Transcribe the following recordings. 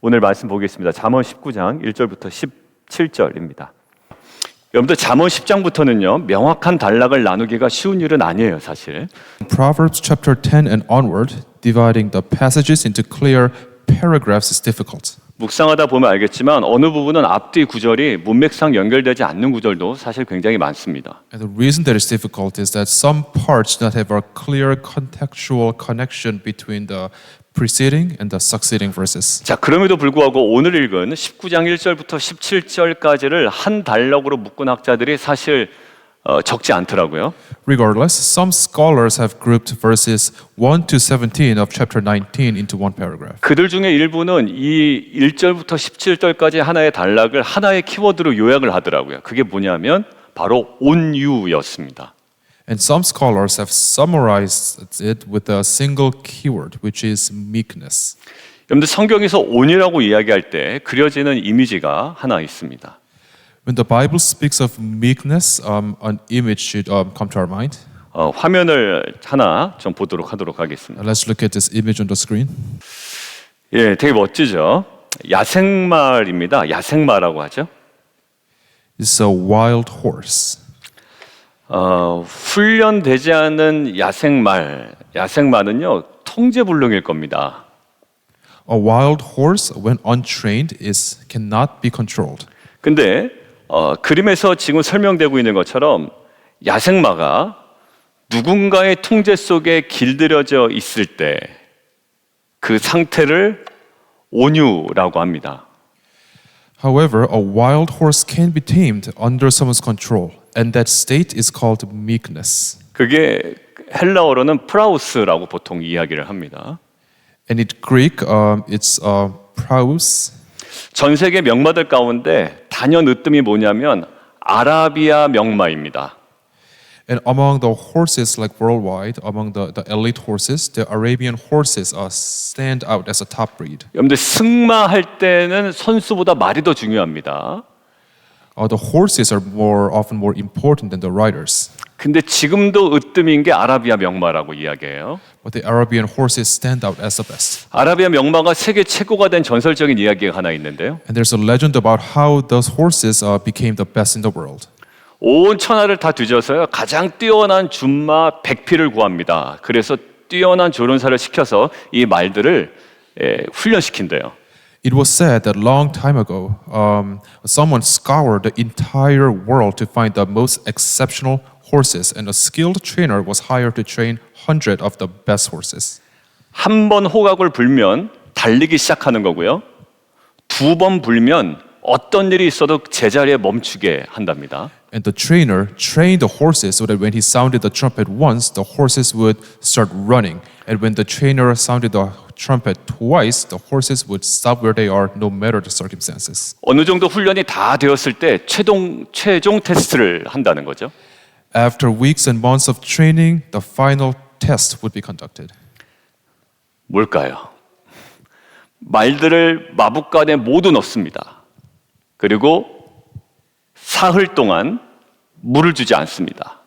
오늘 말씀 보겠습니다. 잠언 19장 1절부터 17절입니다. 여러분들 잠언 10장부터는요 명확한 단락을 나누기가 쉬운 일은 아니에요, 사실. Proverbs chapter 10 and onward, dividing the passages into clear paragraphs is difficult. 묵상하다 보면 알겠지만 어느 부분은 앞뒤 구절이 문맥상 연결되지 않는 구절도 사실 굉장히 많습니다. And the reason that it's difficult is that some parts do not have a clear contextual connection between the preceding and the succeeding verses. 자, 그럼에도 불구하고 오늘 읽은 19장 1절부터 17절까지를 한 단락으로 묶은 학자들이 사실 적지 않더라고요. Regardless, some scholars have grouped verses 1 to 17 of chapter 19 into one paragraph. 그들 중에 일부는 이 1절부터 17절까지 하나의 단락을 하나의 키워드로 요약을 하더라고요. 그게 뭐냐면 바로 온유였습니다. And some scholars have summarized it with a single keyword, which is meekness. 여러분들 성경에서 온유라고 이야기할 때 그려지는 이미지가 하나 있습니다. When the Bible speaks of meekness, an image should come to our mind. 화면을 하나 좀 보도록 하도록 하겠습니다. Let's look at this image on the screen. 예, 되게 멋지죠? 야생마입니다. 야생마라고 하죠. It's a wild horse. 훈련되지 않은 야생마는요 통제불능일 겁니다. A wild horse, when untrained, cannot be controlled. 근데 그림에서 지금 설명되고 있는 것처럼 야생마가 누군가의 통제 속에 길들여져 있을 때 그 상태를 온유라고 합니다. However, a wild horse can be tamed under someone's control, and that state is called meekness. 그게 헬라어로는 프라우스라고 보통 이야기를 합니다. And in Greek, it's praus. 전 세계 명마들 가운데 단연 으뜸이 뭐냐면 아라비아 명마입니다. And among the horses, like worldwide, among the elite horses, the Arabian horses stand out as a top breed. 여러분들 승마할 때는 선수보다 말이 더 중요합니다. The horses are often more important than the riders. 근데 지금도 으뜸인 게 아라비아 명마라고 이야기해요. But the Arabian horses stand out as the best. 아라비아 명마가 세계 최고가 된 전설적인 이야기가 하나 있는데요. And there's a legend about how those horses became the best in the world. 온 천하를 다 뒤져서요 가장 뛰어난 준마 100匹를 구합니다. 그래서 뛰어난 조련사를 시켜서 이 말들을 훈련시킨대요. It was said that long time ago, someone scoured the entire world to find the most exceptional horses, and a skilled trainer was hired to train 100 of the best horses. 한 번 호각을 불면 달리기 시작하는 거고요. 두 번 불면 어떤 일이 있어도 제자리에 멈추게 한답니다. And the trainer trained the horses so that when he sounded the trumpet once, the horses would start running. And when the trainer sounded the trumpet twice, the horses would stop where they are no matter the circumstances. 어느 정도 훈련이 다 되었을 때 최종 테스트를 한다는 거죠. After weeks and months of training, the final test would be conducted. 뭘까요? 말들을 마북간에 모두 넣습니다. 그리고 사흘 동안 물을 주지 않습니다.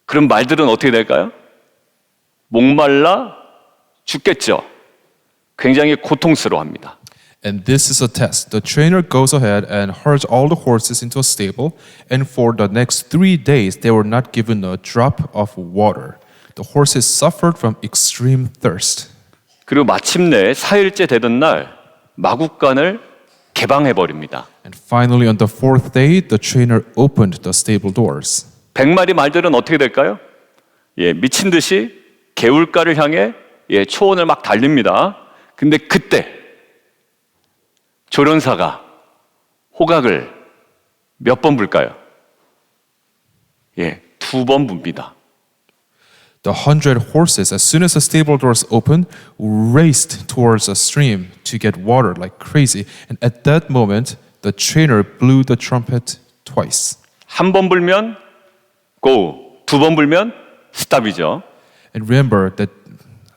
그럼 말들은 어떻게 될까요? 목말라 죽겠죠. 굉장히 고통스러워합니다. And this is a test. The trainer goes ahead and herds all the horses into a stable, and for the next 3 days, they were not given a drop of water. The horses suffered from extreme thirst. 그리고 마침내 4일째 되던 날 마국간을 개방해버립니다. And finally, on the 4th day, the trainer opened the stable doors. 100마리 말들은 어떻게 될까요? 미친 듯이 개울가를 향해 초원을 막 달립니다. 근데 그때 조련사가 호각을 몇 번 불까요? 2번 붑니다. The 100 horses, as soon as the stable doors opened, raced towards a stream to get water like crazy. And at that moment, the trainer blew the trumpet twice. 한 번 불면 go, 2번 불면 stop이죠. And remember that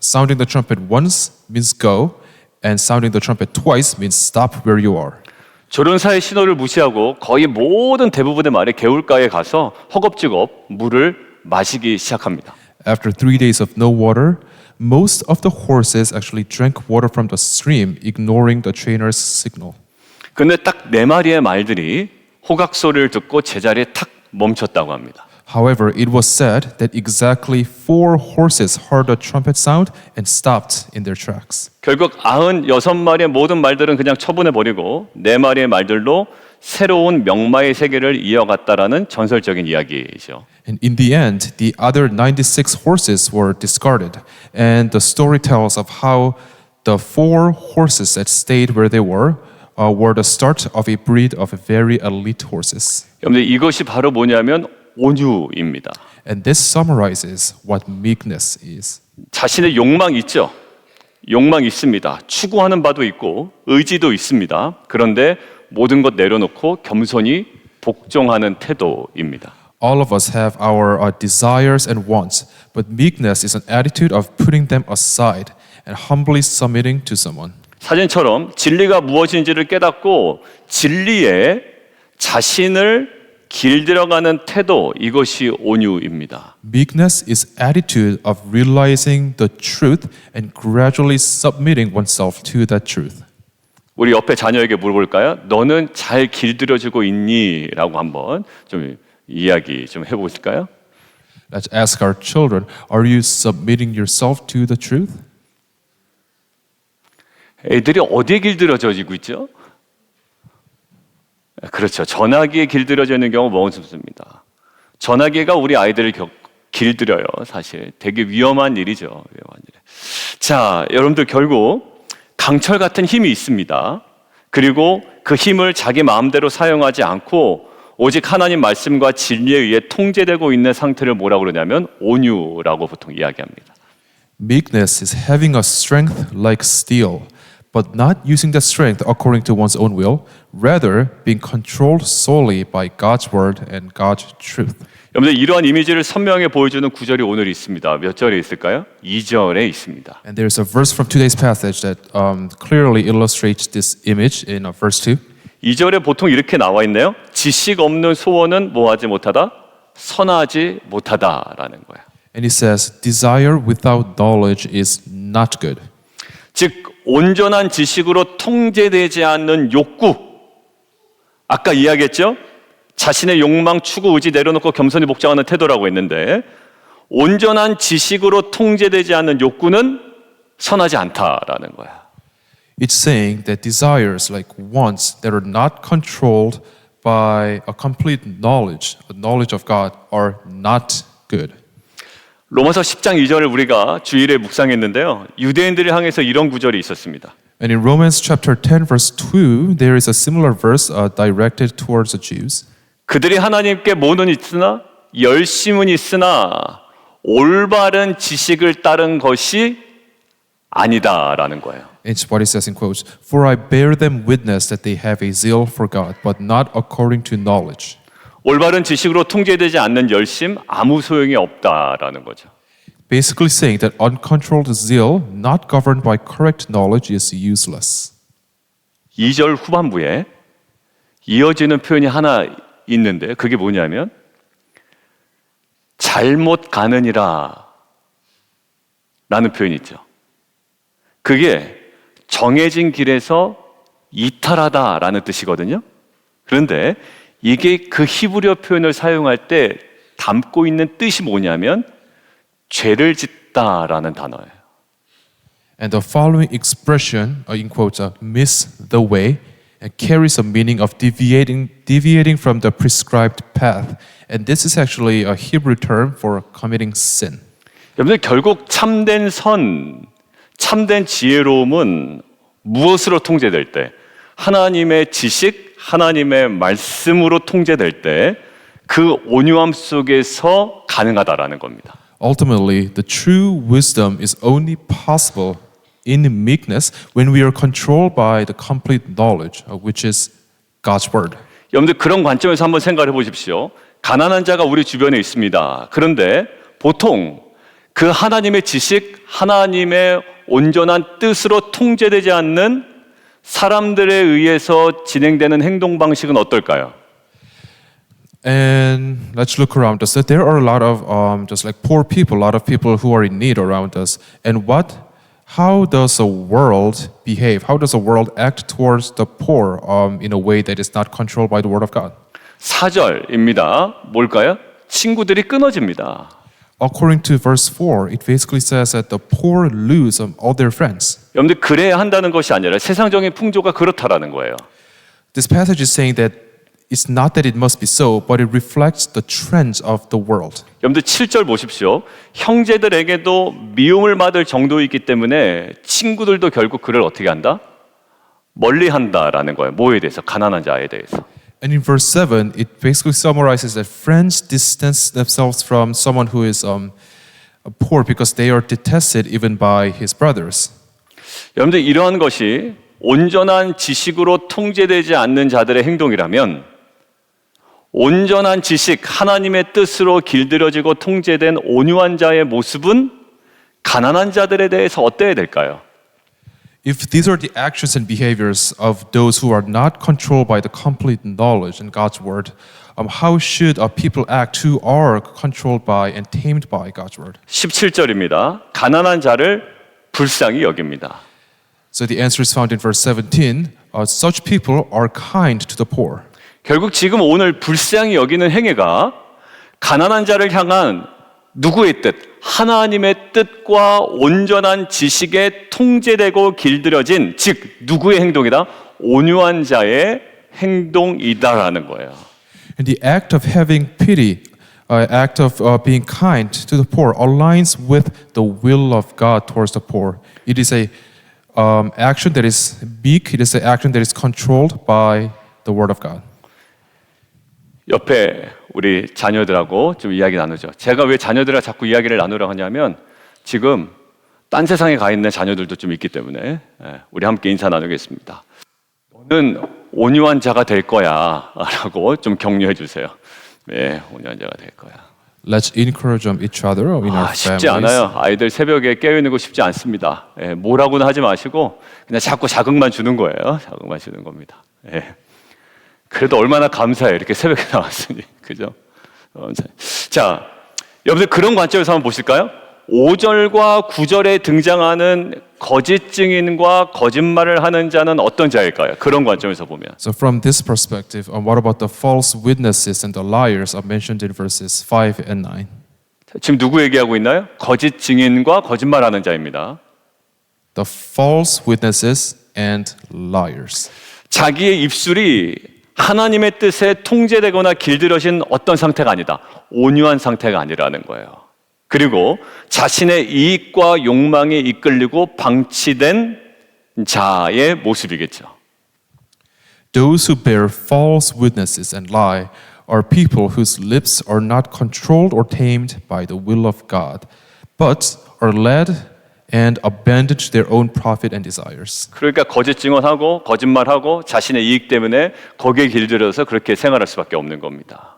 sounding the trumpet once means go, and sounding the trumpet twice means stop where you are. 조련사의 신호를 무시하고 거의 모든 대부분의 말이 개울가에 가서 허겁지겁 물을 마시기 시작합니다. After 3 days of no water, Most of the horses actually drank water from the stream, ignoring the trainer's signal. 근데 딱 네 마리의 말들이 호각 소리를 듣고 제자리에 탁 멈췄다고 합니다. However, it was said that exactly 4 horses heard a trumpet sound and stopped in their tracks. 결국 96마리의 모든 말들은 그냥 처분해버리고 4마리의 말들로 새로운 명마의 세계를 이어갔다라는 전설적인 이야기이죠. And in the end, the other 96 horses were discarded. And the story tells of how the 4 horses that stayed where they were the start of a breed of very elite horses. 여러분들 이것이 바로 뭐냐면 온유입니다. And this summarizes what meekness is. 자신의 욕망 있죠? 욕망 있습니다. 추구하는 바도 있고 의지도 있습니다. 그런데 모든 것 내려놓고 겸손히 복종하는 태도입니다. All of us have our desires and wants, but meekness is an attitude of putting them aside and humbly submitting to someone. 사진처럼 진리가 무엇인지를 깨닫고 진리에 자신을 길들여가는 태도, 이것이 온유입니다. Meekness is attitude of realizing the truth and gradually submitting oneself to that truth. 우리 옆에 자녀에게 물어볼까요? 너는 잘 길들여지고 있니? 라고 한번 좀 이야기 좀 해보실까요? Let's ask our children, are you submitting yourself to the truth? 애들이 어디에 길들여지고 있죠? 그렇죠. 전화기에 길들여져 있는 경우 많습니다. 전화기가 우리 아이들을 길들여요. 사실 되게 위험한 일이죠. 위험한 일. 자, 여러분들 결국 강철 같은 힘이 있습니다. 그리고 그 힘을 자기 마음대로 사용하지 않고 오직 하나님 말씀과 진리에 의해 통제되고 있는 상태를 뭐라고 그러냐면 온유라고 보통 이야기합니다. Meekness is having a strength like steel, but not using that strength according to one's own will, rather being controlled solely by God's word and God's truth. 여러분들 이러한 이미지를 선명하게 보여주는 구절이 오늘 있습니다. 몇 절에 있을까요? 2절에 있습니다. And there's a verse from today's passage that clearly illustrates this image in verse 2. 2절에 보통 이렇게 나와 있네요. 지식 없는 소원은 뭐하지 못하다? 선하지 못하다라는 거예요. And he says, desire without knowledge is not good. 즉 온전한 지식으로 통제되지 않는 욕구. 아까 이야기했죠? 자신의 욕망, 추구, 의지 내려놓고 겸손히 복종하는 태도라고 했는데 온전한 지식으로 통제되지 않는 욕구는 선하지 않다라는 거야. It's saying that desires like wants that are not controlled by a complete knowledge of God are not good. 로마서 10장 2절을 우리가 주일에 묵상했는데요. 유대인들을 향해서 이런 구절이 있었습니다. And in Romans chapter 10 verse 2 there is a similar verse directed towards the Jews. 그들이 하나님께 모는 있으나 열심은 있으나 올바른 지식을 따른 것이 아니다라는 거예요. It's what it says in quotes. For I bear them witness that they have a zeal for God, but not according to knowledge. 올바른 지식으로 통제되지 않는 열심 아무 소용이 없다라는 거죠. Basically saying that uncontrolled zeal, not governed by correct knowledge, is useless. 2절 후반부에 이어지는 표현이 하나 있는데 그게 뭐냐면 잘못 가느니라 라는 표현이 있죠. 그게 정해진 길에서 이탈하다라는 뜻이거든요. 그런데 이게 그 히브리어 표현을 사용할 때 담고 있는 뜻이 뭐냐면 죄를 짓다라는 단어예요. And the following expression, in quotes, miss the way, and carries a meaning of deviating from the prescribed path. And this is actually a Hebrew term for committing sin. 여러분들 결국 참된 선, 참된 지혜로움은 무엇으로 통제될 때? 하나님의 지식, 하나님의 말씀으로 통제될 때 그 온유함 속에서 가능하다라는 겁니다. Ultimately, the true wisdom is only possible in meekness when we are controlled by the complete knowledge, which is God's word. 여러분들 그런 관점에서 한번 생각해 보십시오. 가난한 자가 우리 주변에 있습니다. 그런데 보통 그 하나님의 지식, 하나님의 온전한 뜻으로 통제되지 않는 사람들에 의해서 진행되는 행동 방식은 어떨까요? And let's look around us. That there are a lot of just like poor people, a lot of people who are in need around us. And how does a world behave? How does a world act towards the poor in a way that is not controlled by the Word of God? 4절입니다. 뭘까요? 친구들이 끊어집니다. According to verse 4, it basically says that the poor lose all their friends. 여러분들 그래야 한다는 것이 아니라 세상적인 풍조가 그렇다라는 거예요. This passage is saying that it's not that it must be so, but it reflects the trends of the world. 여러분들 7절 보십시오. 형제들에게도 미움을 받을 정도이기 때문에 친구들도 결국 그를 어떻게 한다? 멀리 한다라는 거예요. 뭐에 대해서? 가난한 자에 대해서. And in verse 7, it basically summarizes that friends distance themselves from someone who is poor because they are detested even by his brothers. 여러분들 이러한 것이 온전한 지식으로 통제되지 않는 자들의 행동이라면 온전한 지식, 하나님의 뜻으로 길들여지고 통제된 온유한 자의 모습은 가난한 자들에 대해서 어때야 될까요? If these are the actions and behaviors of those who are not controlled by the complete knowledge in God's word, how should people act who are controlled by and tamed by God's word? 17절입니다. 가난한 자를 불쌍히 여깁니다. So the answer is found in verse 17. Such people are kind to the poor. 결국 지금 오늘 불쌍히 여기는 행위가 가난한 자를 향한 누구의 뜻? 하나님의 뜻과 온전한 지식에 통제되고 길들여진, 즉 누구의 행동이다? 온유한 자의 행동이다라는 거예요. And the act of having pity, act of being kind to the poor aligns with the will of God towards the poor. It is a action that is meek. It is an action that is controlled by the word of God. 옆에 우리 자녀들하고 좀 이야기 나누죠. 제가 왜 자녀들과 자꾸 이야기를 나누라고 하냐면 지금 딴 세상에 가 있는 자녀들도 좀 있기 때문에 우리 함께 인사 나누겠습니다. 너는 온유한 자가 될 거야 라고 좀 격려해 주세요. 네, 온유한 자가 될 거야. Let's encourage each other in our 쉽지 families. 않아요. 아이들 새벽에 깨어있는 거 쉽지 않습니다. 뭐라고는 하지 마시고 그냥 자꾸 자극만 주는 거예요. 자극만 주는 겁니다. 그래도 얼마나 감사해요. 이렇게 새벽에 나왔으니. 그죠? 자, 여러분들 그런 관점에서 한번 보실까요? 5절과 9절에 등장하는 거짓 증인과 거짓말을 하는 자는 어떤 자일까요? 그런 관점에서 보면. So from this perspective, what about the false witnesses and the liars are mentioned in verses 5 and 9? 지금 누구 얘기하고 있나요? 거짓 증인과 거짓말하는 자입니다. The false witnesses and liars. 자기의 입술이 하나님의 뜻에 통제되거나 길들여진 어떤 상태가 아니다. 온유한 상태가 아니라는 거예요. 그리고 자신의 이익과 욕망에 이끌리고 방치된 자의 모습이겠죠. Those who bear false witnesses and lie are people whose lips are not controlled or tamed by the will of God, but are led and abandoned to their own profit and desires. 그러니까 거짓 증언하고 거짓말하고 자신의 이익 때문에 거기에 길들여서 그렇게 생활할 수밖에 없는 겁니다.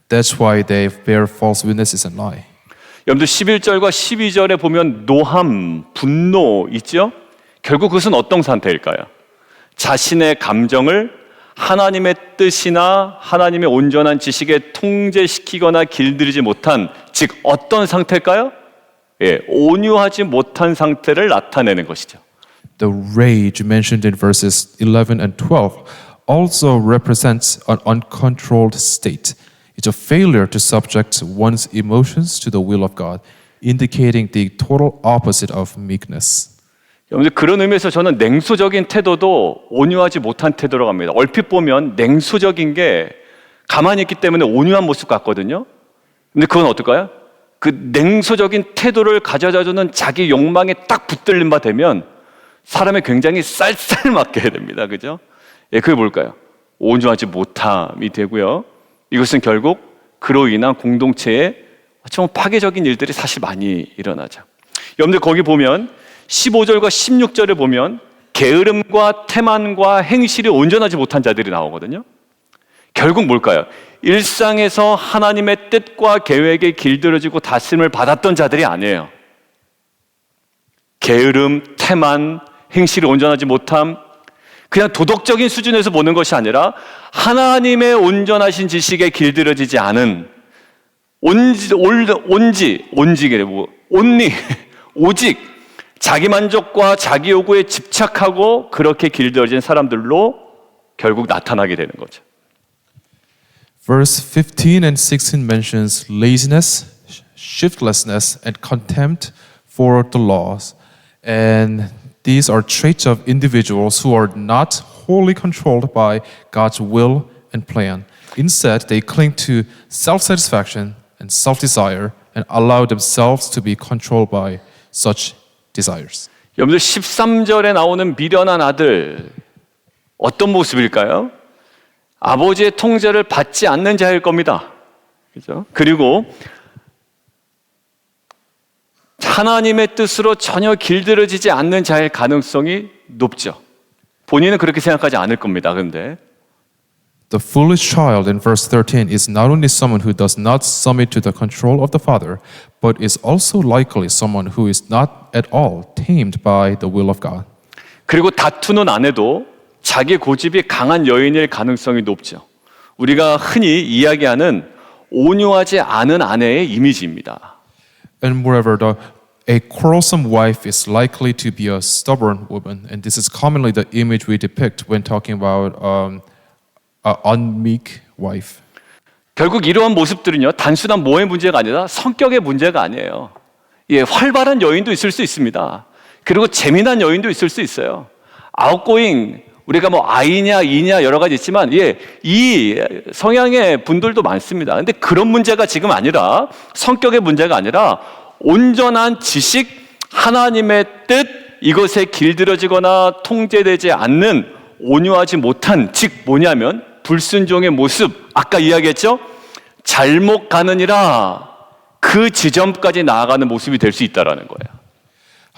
That's why they bear false witnesses and lie. 여러분들 11절과 12절에 보면 노함, 분노 있죠? 결국 그것은 어떤 상태일까요? 자신의 감정을 하나님의 뜻이나 하나님의 온전한 지식에 통제시키거나 길들이지 못한, 즉 어떤 상태일까요? 온유하지 못한 상태를 나타내는 것이죠. The rage mentioned in verses 11 and 12 also represents an uncontrolled state. It's a failure to subject one's emotions to the will of God, indicating the total opposite of meekness. 여러분들 그런 의미에서 저는 냉소적인 태도도 온유하지 못한 태도로 갑니다. 얼핏 보면 냉소적인 게 가만히 있기 때문에 온유한 모습 같거든요. 근데 그건 어떨까요? 그 냉소적인 태도를 가져다주는 자기 욕망에 딱 붙들린 바 되면 사람이 굉장히 쌀쌀맞게 해야 됩니다. 그죠? 그게 뭘까요? 온유하지 못함이 되고요. 이것은 결국 그로 인한 공동체에 좀 파괴적인 일들이 사실 많이 일어나죠. 여러분들 거기 보면 15절과 16절에 보면 게으름과 태만과 행실이 온전하지 못한 자들이 나오거든요. 결국 뭘까요? 일상에서 하나님의 뜻과 계획에 길들여지고 다스림을 받았던 자들이 아니에요. 게으름, 태만, 행실이 온전하지 못함, 그냥 도덕적인 수준에서 보는 것이 아니라 하나님의 온전하신 지식에 길들여지지 않은 오직 자기 만족과 자기 요구에 집착하고 그렇게 길들여진 사람들로 결국 나타나게 되는 거죠. Verse 15 and 16 mentions laziness, shiftlessness, and contempt for the laws. And these are traits of individuals who are not wholly controlled by God's will and plan. Instead, they cling to self-satisfaction and self-desire and allow themselves to be controlled by such desires. 여러분들 13절에 나오는 미련한 아들 어떤 모습일까요? 아버지의 통제를 받지 않는 자일 겁니다. 그죠? 그리고 하나님의 뜻으로 전혀 길들여지지 않는 자일 가능성이 높죠. 본인은 그렇게 생각하지 않을 겁니다. 그런데 The foolish child in verse 13 is not only someone who does not submit to the control of the father, but is also likely someone who is not at all tamed by the will of God. 그리고 다투는 아내도 자기 고집이 강한 여인일 가능성이 높죠. 우리가 흔히 이야기하는 온유하지 않은 아내의 이미지입니다. And moreover, a quarrelsome wife is likely to be a stubborn woman, and this is commonly the image we depict when talking about an unmeek wife. 결국 이러한 모습들은요, 단순한 모의 문제가 아니라 성격의 문제가 아니에요. 예, 활발한 여인도 있을 수 있습니다. 그리고 재미난 여인도 있을 수 있어요. 아웃고잉, 우리가 뭐 I냐 E냐 여러 가지 있지만 이 성향의 분들도 많습니다. 근데 그런 문제가 지금 아니라 성격의 문제가 아니라 온전한 지식, 하나님의 뜻 이것에 길들여지거나 통제되지 않는 온유하지 못한 즉 뭐냐면 불순종의 모습 아까 이야기했죠? 잘못 가느니라 그 지점까지 나아가는 모습이 될 수 있다라는 거예요.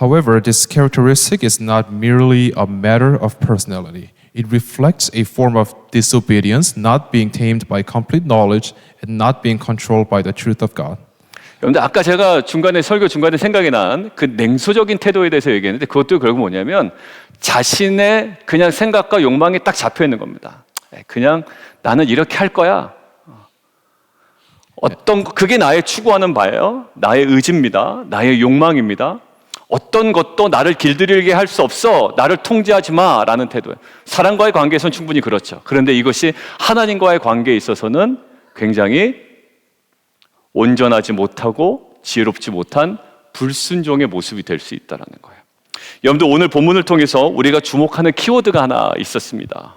However, this characteristic is not merely a matter of personality. It reflects a form of disobedience, not being tamed by complete knowledge and not being controlled by the truth of God. 여러분들 아까 제가 설교 중간에 생각이 난 그 냉소적인 태도에 대해서 얘기했는데 그것도 결국 뭐냐면 자신의 그냥 생각과 욕망이 딱 잡혀 있는 겁니다. 그냥 나는 이렇게 할 거야. 그게 나의 추구하는 바예요. 나의 의지입니다. 나의 욕망입니다. 어떤 것도 나를 길들이게 할 수 없어. 나를 통제하지 마라는 태도예요. 사람과의 관계에서는 충분히 그렇죠. 그런데 이것이 하나님과의 관계에 있어서는 굉장히 온전하지 못하고 지혜롭지 못한 불순종의 모습이 될 수 있다는 거예요. 여러분들 오늘 본문을 통해서 우리가 주목하는 키워드가 하나 있었습니다.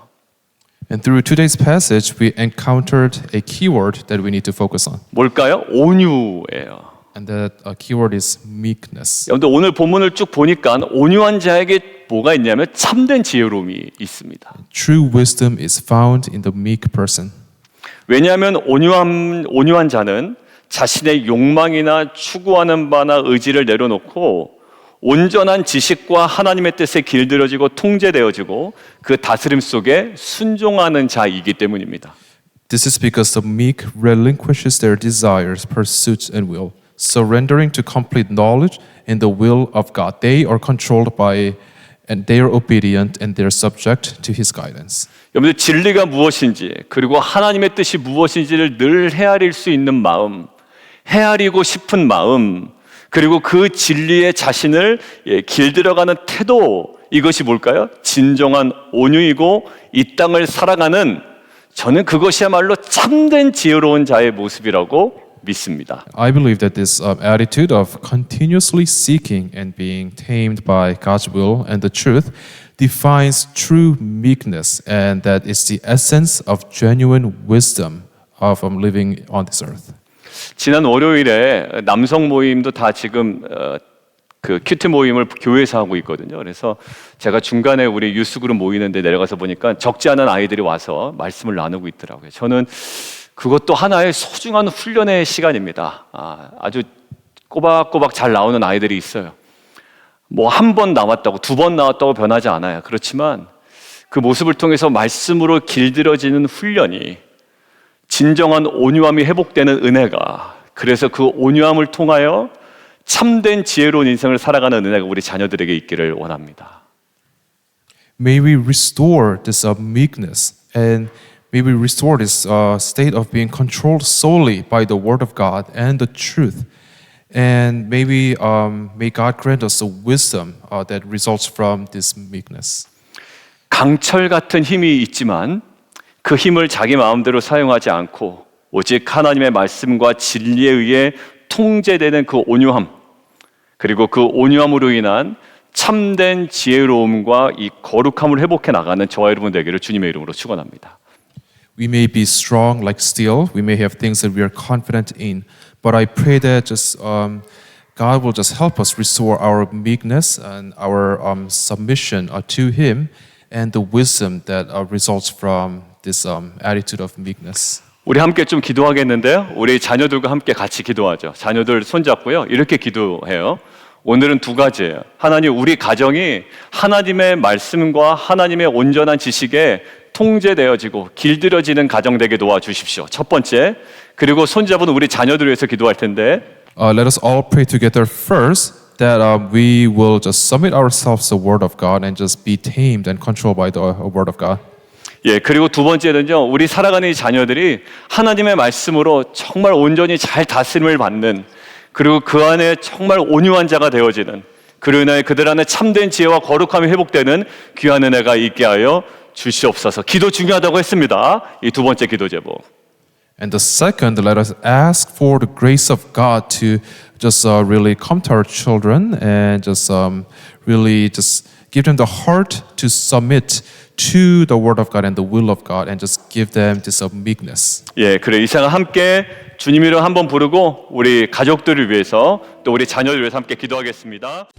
And through today's passage, we encountered a keyword that we need to focus on. 뭘까요? 온유예요. And that keyword is meekness. 여러분들 오늘 본문을 쭉 보니까 온유한 자에게 뭐가 있냐면 참된 지혜로움이 있습니다. True wisdom is found in the meek person. 왜냐하면 온유한 자는 자신의 욕망이나 추구하는 바나 의지를 내려놓고 온전한 지식과 하나님의 뜻에 길들여지고 통제되어지고 그 다스림 속에 순종하는 자이기 때문입니다. This is because the meek relinquishes their desires, pursuits, and will, surrendering to complete knowledge and the will of God. They are controlled by and they are obedient and they are subject to His guidance. 여러분들 진리가 무엇인지 그리고 하나님의 뜻이 무엇인지를 늘 헤아릴 수 있는 마음, 헤아리고 싶은 마음, 그리고 그 진리의 자신을 길들여가는 태도, 이것이 뭘까요? 진정한 온유이고 이 땅을 살아가는 저는 그것이야말로 참된 지혜로운 자의 모습이라고 믿습니다. I believe that this attitude of continuously seeking and being tamed by God's will and the truth defines true meekness, and that is the essence of genuine wisdom of living on this earth. 지난 월요일에 남성 모임도 다 지금 그 큐티 모임을 교회에서 하고 있거든요. 그래서 제가 중간에 우리 유스그룹 모이는데 내려가서 보니까 적지 않은 아이들이 와서 말씀을 나누고 있더라고요. 저는 그것도 하나의 소중한 훈련의 시간입니다. 아주 꼬박꼬박 잘 나오는 아이들이 있어요. 뭐 한 번 나왔다고 두 번 나왔다고 변하지 않아요. 그렇지만 그 모습을 통해서 말씀으로 길들여지는 훈련이 진정한 온유함이 회복되는 은혜가, 그래서 그 온유함을 통하여 참된 지혜로운 인생을 살아가는 은혜가 우리 자녀들에게 있기를 원합니다. may we restore this meekness, and may we restore this state of being controlled solely by the Word of God and the truth. And maybe may God grant us the wisdom that results from this meekness. 강철 같은 힘이 있지만 그 힘을 자기 마음대로 사용하지 않고 오직 하나님의 말씀과 진리에 의해 통제되는 그 온유함, 그리고 그 온유함으로 인한 참된 지혜로움과 이 거룩함을 회복해 나가는 저와 여러분 되기를 주님의 이름으로 축원합니다. We may be strong like steel. We may have things that we are confident in. But I pray that God will just help us restore our meekness and our submission to Him and the wisdom that results from this attitude of meekness. 우리 함께 좀 기도하겠는데요. 우리 자녀들과 함께 같이 기도하죠. 자녀들 손잡고요. 이렇게 기도해요. 오늘은 두 가지예요. 하나님, 우리 가정이 하나님의 말씀과 하나님의 온전한 지식에 통제되어지고 길들여지는 가정 되게 도와주십시오. 첫 번째. 그리고 손잡은 우리 자녀들을 위해서 기도할 텐데 Let us all pray together first that we will just submit ourselves to the Word of God and just be tamed and controlled by the Word of God. 예, 그리고 두 번째는요, 우리 살아가는 이 자녀들이 하나님의 말씀으로 정말 온전히 잘 다스림을 받는, 그리고 그 안에 정말 온유한 자가 되어지는, 그로 인하여 그들 안에 참된 지혜와 거룩함이 회복되는 귀한 은혜가 있게 하여 주시옵소서. 기도 중요하다고 했습니다. 이 두 번째 기도 제목. And the second, let us ask for the grace of God to just really come to our children and just really just give them the heart to submit to the Word of God and the will of God and just give them this meekness. 예, 그래 이 시간 함께 주님 이름 한번 부르고 우리 가족들을 위해서 또 우리 자녀들을 위해서 함께 기도하겠습니다.